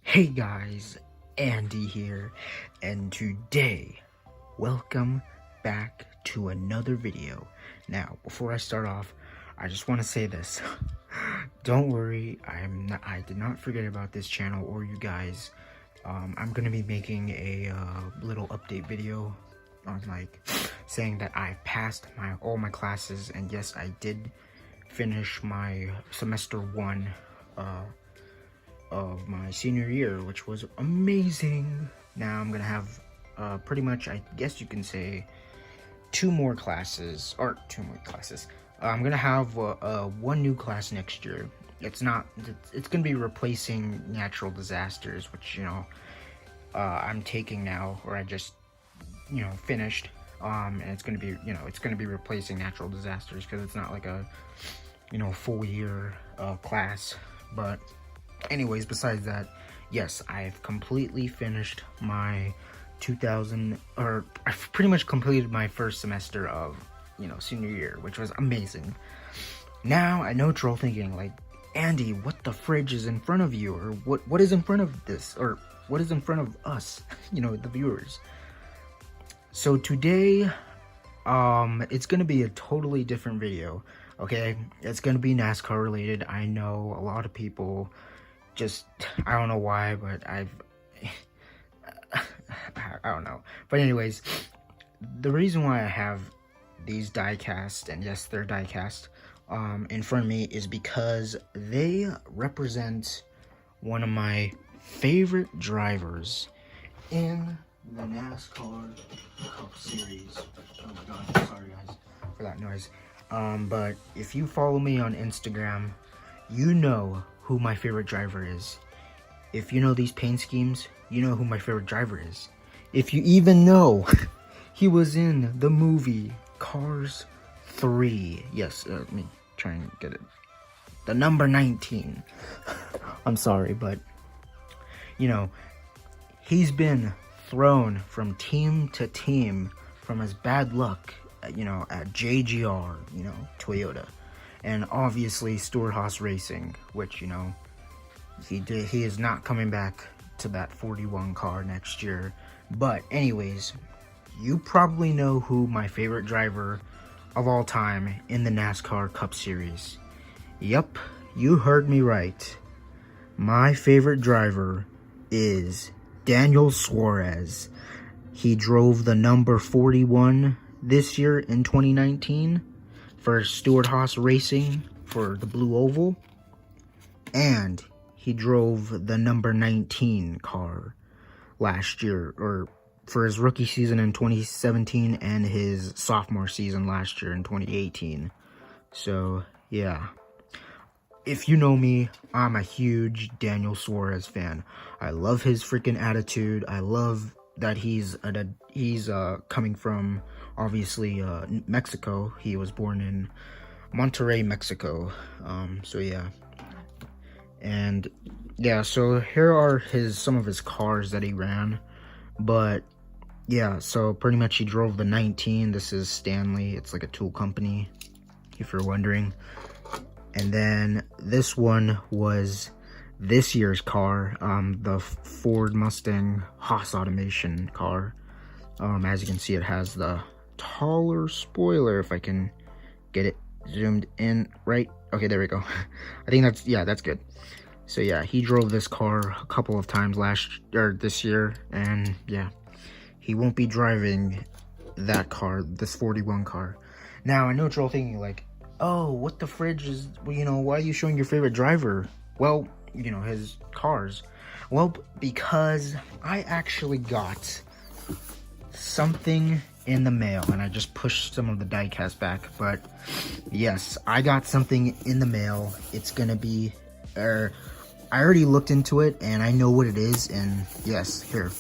Hey guys, Andy here, and today, welcome back to another video. Now, before I start off, I just want to say this. Don't worry, I did not forget about this channel or you guys. I'm gonna be making a little update video on saying that I passed all my classes, and yes, I did finish my semester 1 of my senior year, which was amazing. Now I'm gonna have pretty much, I guess you can say, two more classes. I'm gonna have one new class next year. It's gonna be replacing natural disasters, which I'm taking now, or I just finished, and it's gonna be replacing natural disasters because it's not like a full year class. But anyways, besides that, yes, I've completely finished my I've pretty much completed my first semester of senior year, which was amazing. Now I know what you're all thinking, like, Andy, what the fridge is in front of you, or what is in front of this, or what is in front of us, the viewers. So today, it's gonna be a totally different video. Okay, it's gonna be NASCAR related. I know a lot of people I don't know why, but I don't know. But anyways, the reason why I have these die-cast, and yes, they're die-cast, in front of me is because they represent one of my favorite drivers in the NASCAR Cup Series. Oh my god, sorry guys for that noise. But if you follow me on Instagram, you know who my favorite driver is. If you know these paint schemes, you know who my favorite driver is. If you even know he was in the movie Cars 3. Yes, let me try and get it. The number 19. I'm sorry, but he's been thrown from team to team from his bad luck, at JGR, Toyota. And obviously Haas Racing, which he is not coming back to that 41 car next year. But anyways, you probably know who my favorite driver of all time in the NASCAR Cup Series. Yep, you heard me right. My favorite driver is Daniel Suarez. He drove the number 41 this year in 2019 for Haas Racing for the Blue Oval, and he drove the number 19 car last year, or for his rookie season in 2017 and his sophomore season last year in 2018. So yeah, if you know me, I'm a huge Daniel Suarez fan. I love his freaking attitude. I love that he's coming from, obviously, Mexico. He was born in Monterrey, Mexico. So yeah, and yeah, so here are some of his cars that he ran. But yeah, so pretty much he drove the 19. This is Stanley. It's like a tool company, if you're wondering. And then this one was this year's car, the Ford Mustang Haas automation car. As you can see, it has the taller spoiler, if I can get it zoomed in right. Okay, there we go. I think that's good. So yeah, he drove this car a couple of times this year, and yeah, he won't be driving that car, this 41 car. Now, I know what you're all thinking, like, oh, what the fridge is, why are you showing your favorite driver? Well, his cars. Well, because I actually got something in the mail, and I just pushed some of the die-cast back, but yes, I got something in the mail. It's gonna be, I already looked into it, and I know what it is, and yes, here.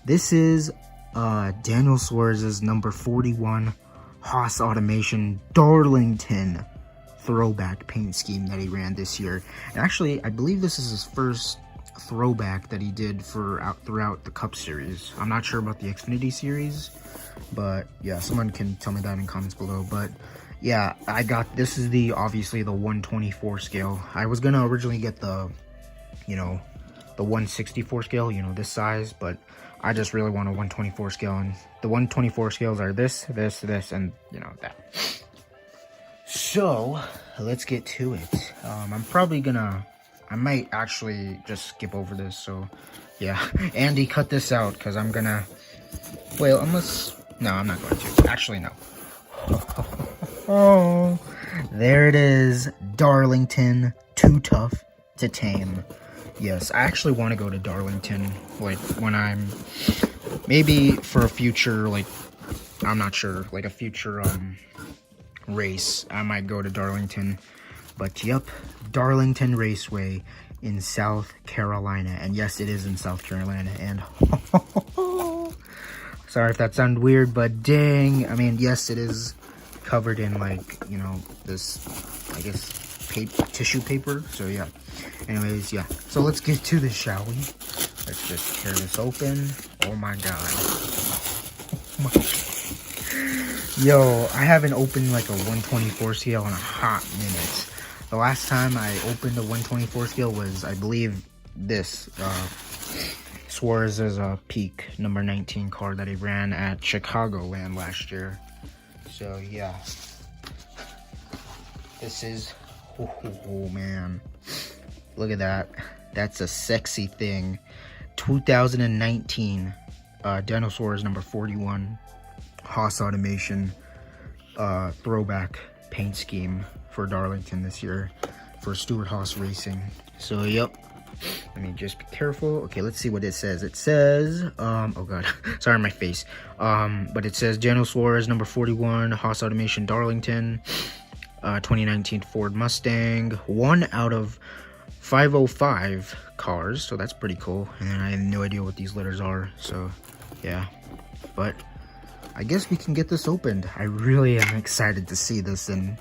This is Daniel Suarez's number 41 Haas Automation Darlington Throwback paint scheme that he ran this year. And actually, I believe this is his first throwback that he did throughout the Cup Series. I'm not sure about the Xfinity Series, but yeah, someone can tell me that in comments below. But yeah, this is obviously the 124 scale. I was gonna originally get the the 164 scale, you know, this size, but I just really want a 124 scale, and the 124 scales are this, and you know, that. So let's get to it. I might actually just skip over this, so yeah. Andy, cut this out, because I'm gonna, well, no, I'm not going to. Actually, no. Oh, there it is. Darlington, too tough to tame. Yes, I actually want to go to Darlington, like, when I'm, maybe for a future, like, I'm not sure, like a future, race, I might go to Darlington. But yep, Darlington Raceway in South Carolina. And yes, it is in South Carolina. And sorry if that sounded weird, but dang, I mean, yes, it is covered in, like, you know, this, I guess, tissue paper. So yeah, anyways, yeah, so let's get to this, shall we? Let's just tear this open. Oh my god. Oh my god. Yo, I haven't opened like a 124 scale in a hot minute. The last time I opened a 124 scale was, I believe, this Suarez's Peak number 19 car that he ran at Chicagoland last year. So yeah, this is, oh man, look at that. That's a sexy thing. 2019 Dinosaurs number 41 Haas Automation throwback paint scheme for Darlington this year for Stuart Haas Racing. So yep, let me just be careful. Okay, let's see what it says. It says oh god, sorry, my face. But it says Daniel Suarez number 41 Haas Automation Darlington 2019 Ford Mustang, 1 out of 505 cars, so that's pretty cool. And I have no idea what these letters are, so yeah, but I guess we can get this opened. I really am excited to see this in,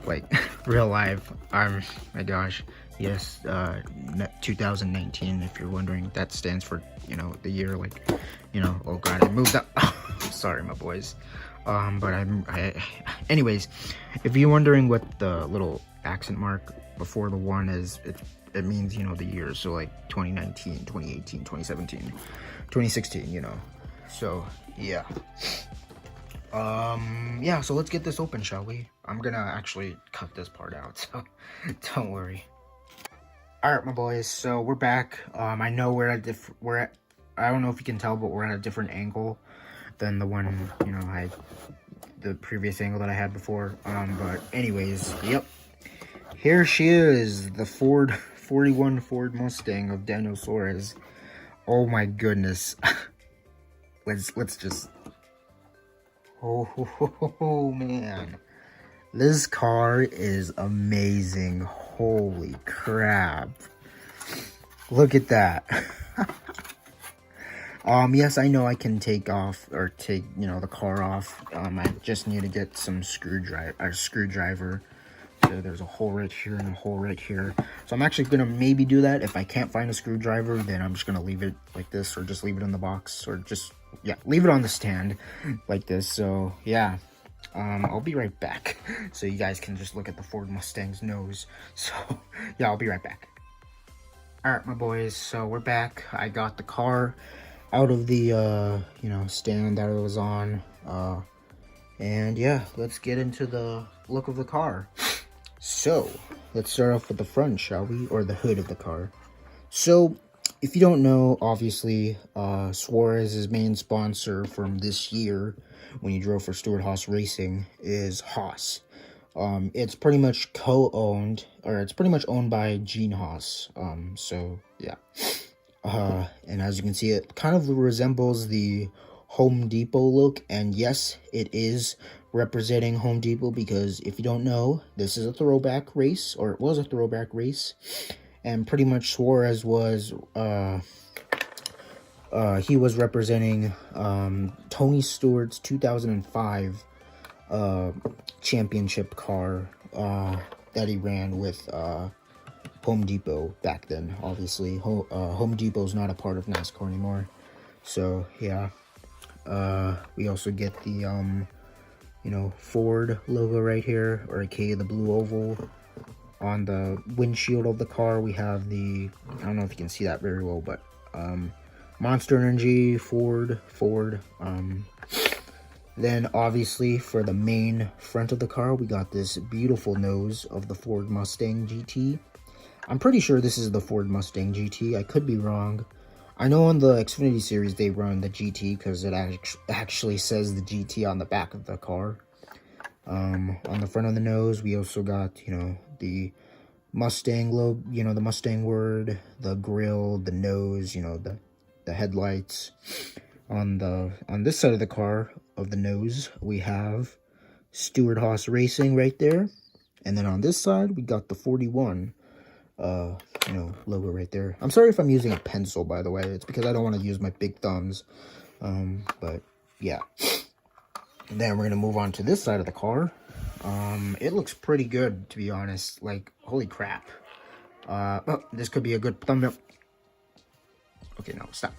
like, real life. My gosh, yes, 2019, if you're wondering, that stands for, you know, the year, like, you know, oh god, I moved up. Sorry, my boys. But anyways, if you're wondering what the little accent mark before the 1 is, it means, you know, the years. So like 2019, 2018, 2017, 2016, you know. So yeah. Yeah, so let's get this open, shall we? I'm gonna actually cut this part out, so don't worry. Alright, my boys, so we're back. I know we're at I don't know if you can tell, but we're at a different angle than the one, you know, the previous angle that I had before. But anyways, yep. Here she is, the 41 Ford Mustang of Daniel Suarez. Oh my goodness. let's just, oh man. This car is amazing. Holy crap. Look at that. Yes, I know I can take you know, the car off. I just need to get some screwdriver. So there's a hole right here and a hole right here. So I'm actually gonna maybe do that. If I can't find a screwdriver, then I'm just gonna leave it like this, or just leave it in the box, or just, yeah, leave it on the stand like this. So yeah, I'll be right back. So you guys can just look at the Ford Mustang's nose. So yeah, I'll be right back. Alright, my boys, so we're back. I got the car out of the you know, stand that it was on, and yeah, let's get into the look of the car. So let's start off with the front, shall we, or the hood of the car. So if you don't know, obviously Suarez's main sponsor from this year when he drove for Stuart Haas Racing is Haas. It's pretty much co-owned, or it's pretty much owned by Gene Haas. So yeah. And as you can see, it kind of resembles the Home Depot look, and yes, it is representing Home Depot, because if you don't know, this is a throwback race, or it was a throwback race, and pretty much Suarez was he was representing Tony Stewart's 2005 championship car that he ran with Home Depot back then. Obviously, Home Depot's not a part of NASCAR anymore. So yeah, we also get the you know, Ford logo right here, or aka the blue oval. On the windshield of the car, we have the, I don't know if you can see that very well, but Monster Energy, Ford. Then obviously for the main front of the car, we got this beautiful nose of the Ford Mustang GT. I'm pretty sure this is the Ford Mustang GT. I could be wrong. I know on the Xfinity series they run the GT because it actually says the GT on the back of the car. On the front of the nose, we also got, you know, the Mustang logo, you know, the Mustang word, the grill, the nose, you know, the headlights. On this side of the car, of the nose, we have Stewart Haas Racing right there. And then on this side, we got the 41, you know, logo right there. I'm sorry if I'm using a pencil, by the way. It's because I don't want to use my big thumbs. But yeah. And then we're going to move on to this side of the car. It looks pretty good, to be honest. Like, holy crap. Oh, this could be a good thumbnail. Okay, no, stop.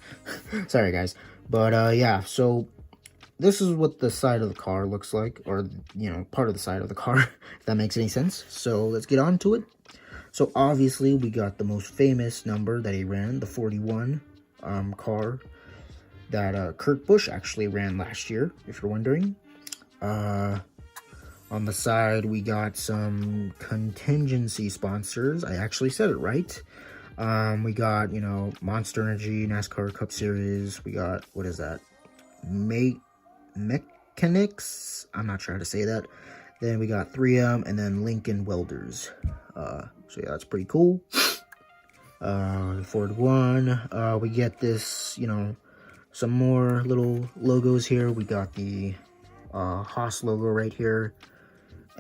Sorry, guys. But, yeah, so this is what the side of the car looks like. Or, you know, part of the side of the car, if that makes any sense. So, let's get on to it. So, obviously, we got the most famous number that he ran, the 41 car that Kurt Busch actually ran last year, if you're wondering. On the side, we got some contingency sponsors. I actually said it right. We got, you know, Monster Energy, NASCAR Cup Series. We got, what is that? Mechanics? I'm not sure how to say that. Then we got 3M and then Lincoln Welders. So yeah, that's pretty cool. Ford One. We get this, you know, some more little logos here. We got the Haas logo right here.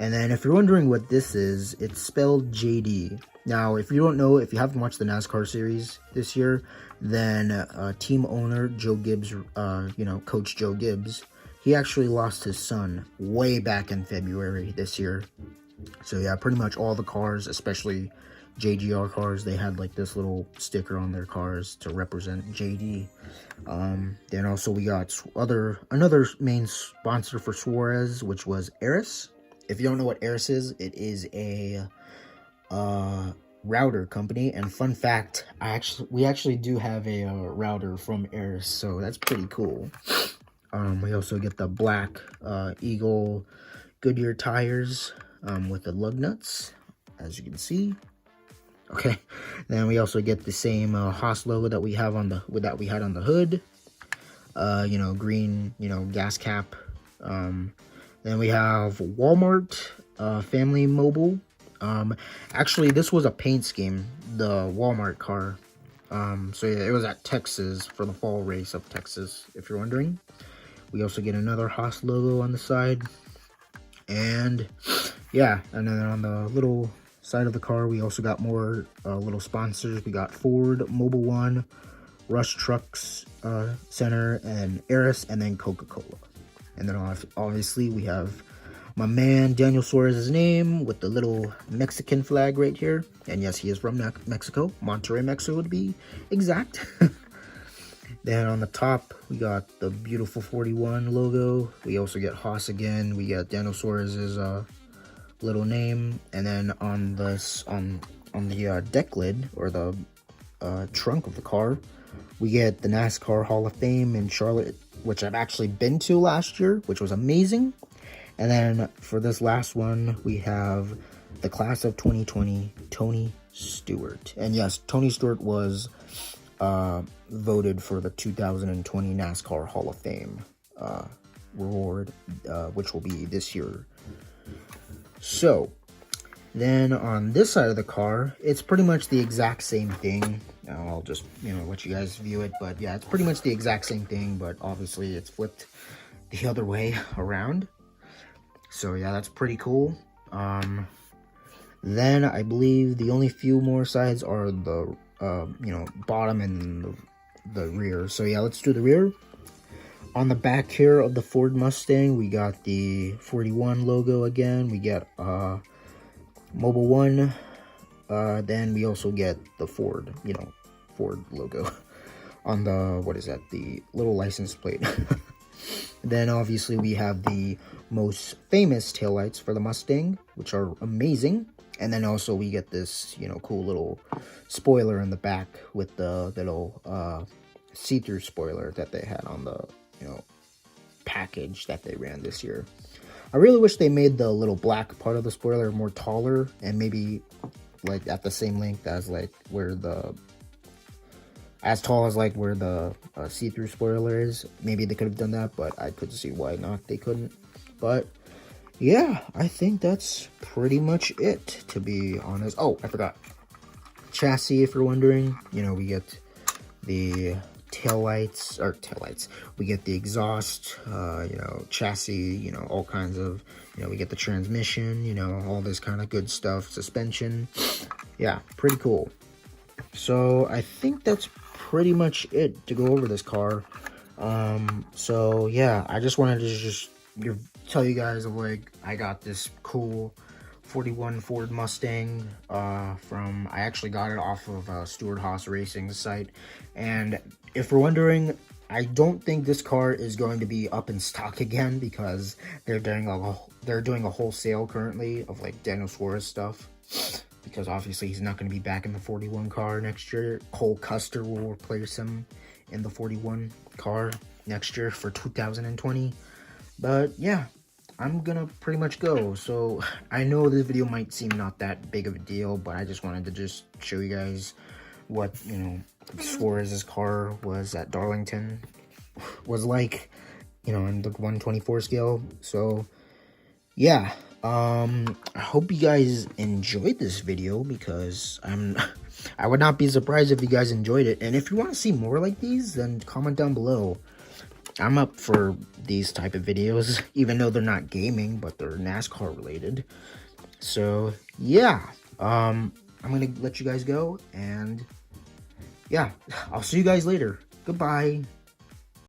And then if you're wondering what this is, it's spelled JD. Now, if you don't know, if you haven't watched the NASCAR series this year, then team owner Joe Gibbs, you know, Coach Joe Gibbs, he actually lost his son way back in February this year. So yeah, pretty much all the cars, especially JGR cars, they had like this little sticker on their cars to represent JD. Then also we got another main sponsor for Suarez, which was Aris. If you don't know what Aris is, it is a router company. And fun fact, we actually do have a router from Aris, so that's pretty cool. We also get the black Eagle Goodyear tires with the lug nuts, as you can see. Okay, then we also get the same Haas logo that we have on the we had on the hood. You know, green, you know, gas cap. Then we have Walmart Family Mobile. Actually, this was a paint scheme, the Walmart car. So yeah, it was at Texas for the fall race of Texas, if you're wondering. We also get another Haas logo on the side. And yeah, and then on the little side of the car, we also got more little sponsors. We got Ford, Mobile One, Rush Trucks Center, and Aris, and then Coca-Cola. And then obviously we have my man Daniel Suarez's name with the little Mexican flag right here. And yes, he is from Mexico, Monterrey, Mexico to be exact. Then on the top, we got the beautiful 41 logo. We also get Haas again. We got Daniel Suarez's little name. And then on the deck lid, or the trunk of the car, we get the NASCAR Hall of Fame in Charlotte, which I've actually been to last year, which was amazing. And then for this last one, we have the class of 2020, Tony Stewart. And yes, Tony Stewart was voted for the 2020 NASCAR Hall of Fame reward, which will be this year. So then on this side of the car, it's pretty much the exact same thing. I'll just, you know, let you guys view it. But yeah, it's pretty much the exact same thing, but obviously it's flipped the other way around. So yeah, that's pretty cool. Then I believe the only few more sides are the, you know, bottom and the rear. So yeah, let's do the rear. On the back here of the Ford Mustang, we got the 41 logo again. We get Mobile One. Then we also get the Ford, you know, Ford logo on the, what is that, the little license plate. Then obviously we have the most famous taillights for the Mustang, which are amazing. And then also we get this, you know, cool little spoiler in the back with the little see-through spoiler that they had on the, you know, package that they ran this year. I really wish they made the little black part of the spoiler more taller and maybe like at the same length as like where the, as tall as like where the see-through spoiler is. Maybe they could have done that, but I could see why not they couldn't. But yeah, I think that's pretty much it, to be honest. Oh, I forgot. Chassis, if you're wondering. You know, we get the taillights, we get the exhaust, you know, chassis, you know, all kinds of, you know, we get the transmission, you know, all this kind of good stuff, suspension. Yeah, pretty cool. So I think that's pretty much it to go over this car. So yeah, I just wanted to just tell you guys of like, I got this cool 41 Ford Mustang from, I actually got it off of Stuart Haas Racing's site. And if you're wondering, I don't think this car is going to be up in stock again, because they're doing a wholesale currently of like Daniel Suarez stuff, because obviously he's not going to be back in the 41 car next year. Cole Custer will replace him in the 41 car next year for 2020. But yeah, I'm gonna pretty much go. So I know this video might seem not that big of a deal, but I just wanted to just show you guys what, you know, Suarez's car was at Darlington was like, you know, in the 1/24 scale. So yeah, I hope you guys enjoyed this video, because I would not be surprised if you guys enjoyed it. And if you want to see more like these, then comment down below. I'm up for these type of videos, even though they're not gaming, but they're NASCAR related. So yeah, I'm gonna let you guys go, and yeah, I'll see you guys later. Goodbye.